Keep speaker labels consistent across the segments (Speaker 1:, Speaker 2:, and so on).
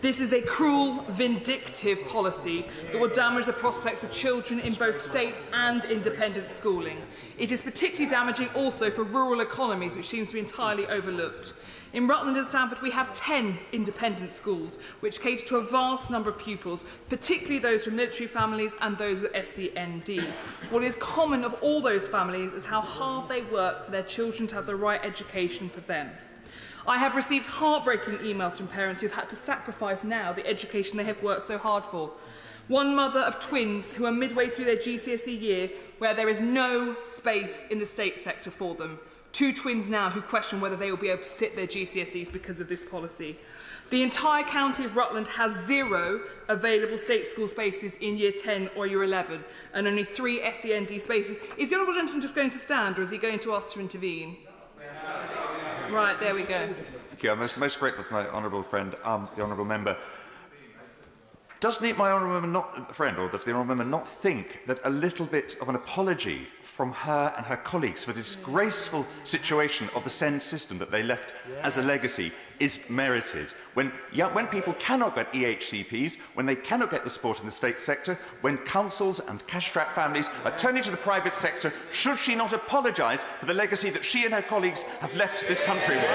Speaker 1: This is a cruel, vindictive policy that will damage the prospects of children in both state and independent schooling. It is particularly damaging also for rural economies, which seems to be entirely overlooked. In Rutland and Stamford, we have 10 independent schools, which cater to a vast number of pupils, particularly those from military families and those with SEND. What is common of all those families is how hard they work for their children to have the right education for them. I have received heartbreaking emails from parents who have had to sacrifice now the education they have worked so hard for. One mother of twins who are midway through their GCSE year where there is no space in the state sector for them. 2 twins now who question whether they will be able to sit their GCSEs because of this policy. The entire county of Rutland has 0 available state school spaces in Year 10 or Year 11 and only 3 SEND spaces. Is the Honourable Gentleman just going to stand or is he going to ask to intervene? Right, there we go.
Speaker 2: Thank you. I'm most grateful to my honourable friend, the honourable member. Doesn't my honourable member does the honourable member not think that a little bit of an apology from her and her colleagues for the disgraceful situation of the SEND system that they left as a legacy is merited? When people cannot get EHCPs, when they cannot get the support in the state sector, when councils and cash-strapped families are turning to the private sector, should she not apologise for the legacy that she and her colleagues have left this country with?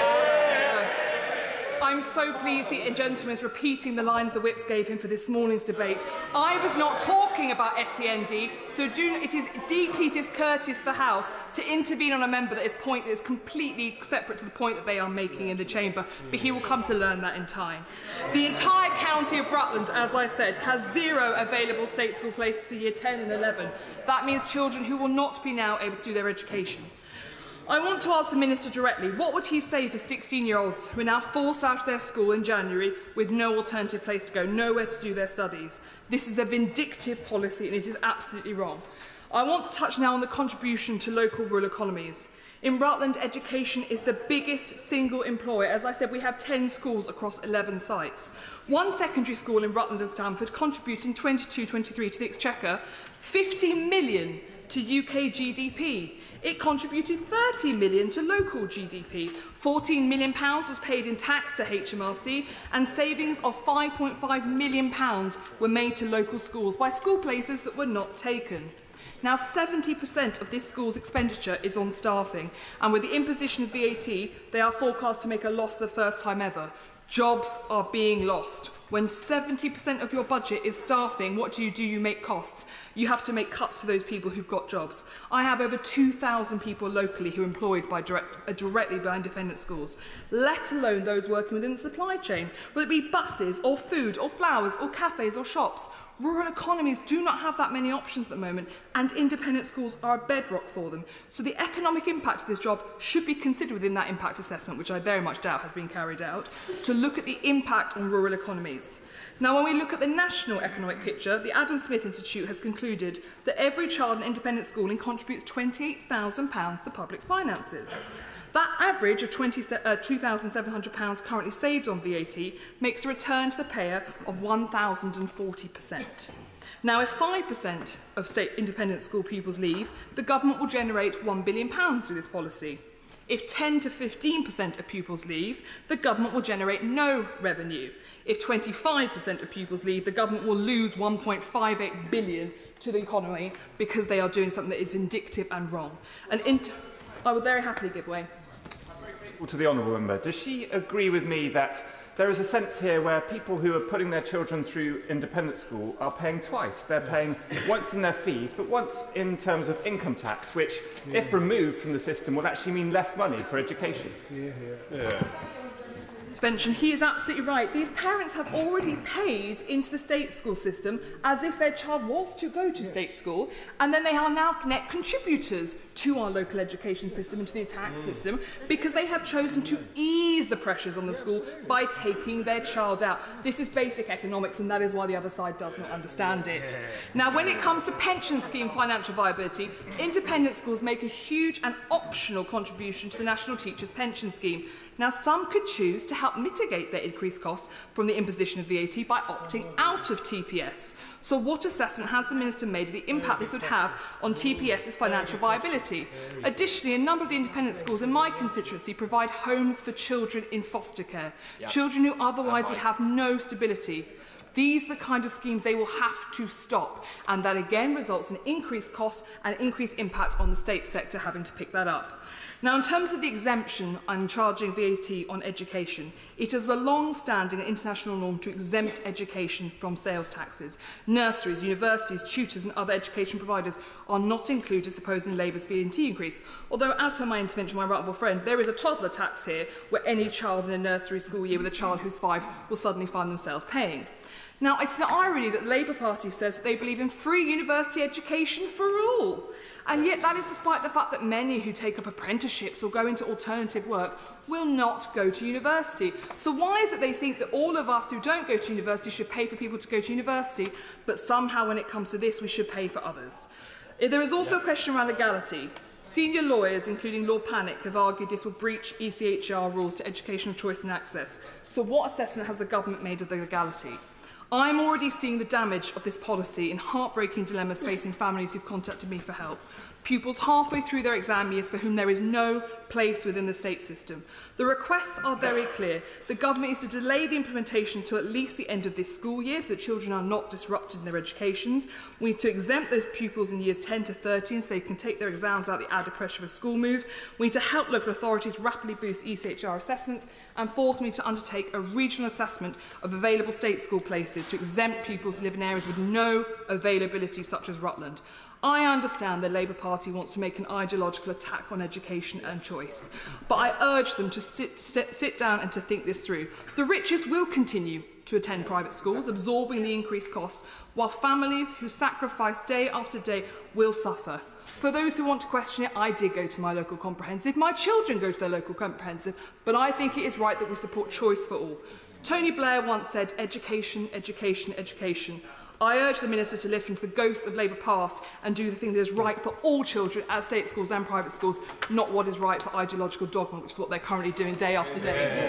Speaker 1: I'm so pleased the gentleman is repeating the lines the whips gave him for this morning's debate. I was not talking about SEND, so it is deeply discourteous for the House to intervene on a member that is completely separate to the point that they are making in the chamber, but he will come to learn that in time. The entire county of Rutland, as I said, has 0 available state school places for Year 10 and 11. That means children who will not be now able to do their education. I want to ask the Minister directly, what would he say to 16-year-olds who are now forced out of their school in January with no alternative place to go, nowhere to do their studies? This is a vindictive policy and it is absolutely wrong. I want to touch now on the contribution to local rural economies. In Rutland, education is the biggest single employer. As I said, we have 10 schools across 11 sites. One secondary school in Rutland and Stamford contributing 22-23 to the Exchequer, 50 million to UK GDP. It contributed 30 million to local GDP. £14 million was paid in tax to HMRC and savings of £5.5 million were made to local schools by school places that were not taken. Now, 70% of this school's expenditure is on staffing, and with the imposition of VAT, they are forecast to make a loss for the first time ever. Jobs are being lost. When 70% of your budget is staffing, what do? You make costs. You have to make cuts to those people who've got jobs. I have over 2,000 people locally who are employed directly by independent schools, let alone those working within the supply chain, whether it be buses or food or flowers or cafes or shops. Rural economies do not have that many options at the moment, and independent schools are a bedrock for them. So the economic impact of this job should be considered within that impact assessment, which I very much doubt has been carried out, to look at the impact on rural economies. Now, when we look at the national economic picture, the Adam Smith Institute has concluded that every child in independent schooling contributes £28,000 to public finances. That average of £2,700 currently saved on VAT makes a return to the payer of 1,040%. Now, if 5% of state independent school pupils leave, the government will generate £1 billion through this policy. If 10 to 15% of pupils leave, the government will generate no revenue. If 25% of pupils leave, the government will lose £1.58 billion to the economy because they are doing something that is vindictive and wrong. I will very happily give way.
Speaker 3: To the honourable member, does she agree with me that there is a sense here where people who are putting their children through independent school are paying twice? They're paying once in their fees, but once in terms of income tax, which, if removed from the system, will actually mean less money for education.
Speaker 1: Intervention. He is absolutely right. These parents have already paid into the state school system as if their child was to go to state school, and then they are now net contributors to our local education system and to the tax system because they have chosen to ease the pressures on the school by taking their child out. This is basic economics, and that is why the other side does not understand it. Now, when it comes to pension scheme financial viability, independent schools make a huge and optional contribution to the National Teachers' Pension Scheme. Now, some could choose to help mitigate their increased costs from the imposition of VAT by opting out of TPS. So what assessment has the Minister made of the impact this would have on TPS's financial viability? Additionally, a number of the independent schools in my constituency provide homes for children in foster care, children who otherwise would have no stability. These are the kind of schemes they will have to stop, and that again results in increased costs and increased impact on the state sector having to pick that up. Now, in terms of the exemption on charging VAT on education, it is a long-standing international norm to exempt education from sales taxes. Nurseries, universities, tutors and other education providers are not included, supposing Labour's VAT increase. Although, as per my intervention, my right honourable friend, there is a toddler tax here where any child in a nursery school year with a child who's 5 will suddenly find themselves paying. Now, it's an irony that the Labour Party says that they believe in free university education for all. And yet that is despite the fact that many who take up apprenticeships or go into alternative work will not go to university. So why is it they think that all of us who don't go to university should pay for people to go to university, but somehow when it comes to this we should pay for others? There is also a question around legality. Senior lawyers, including Lord Panic, have argued this will breach ECHR rules to educational choice and access. So what assessment has the government made of the legality? I'm already seeing the damage of this policy in heartbreaking dilemmas facing families who've contacted me for help. Pupils halfway through their exam years for whom there is no place within the state system. The requests are very clear. The government is to delay the implementation until at least the end of this school year so that children are not disrupted in their educations. We need to exempt those pupils in years 10 to 13 so they can take their exams without the added pressure of a school move. We need to help local authorities rapidly boost ECHR assessments. And fourth, we need to undertake a regional assessment of available state school places to exempt pupils who live in areas with no availability, such as Rutland. I understand the Labour Party wants to make an ideological attack on education and choice, but I urge them to sit down and to think this through. The richest will continue to attend private schools, absorbing the increased costs, while families who sacrifice day after day will suffer. For those who want to question it, I did go to my local comprehensive. My children go to their local comprehensive, but I think it is right that we support choice for all. Tony Blair once said, education, education, education. I urge the Minister to lift into the ghosts of Labour past and do the thing that is right for all children at state schools and private schools, not what is right for ideological dogma, which is what they're currently doing day after day.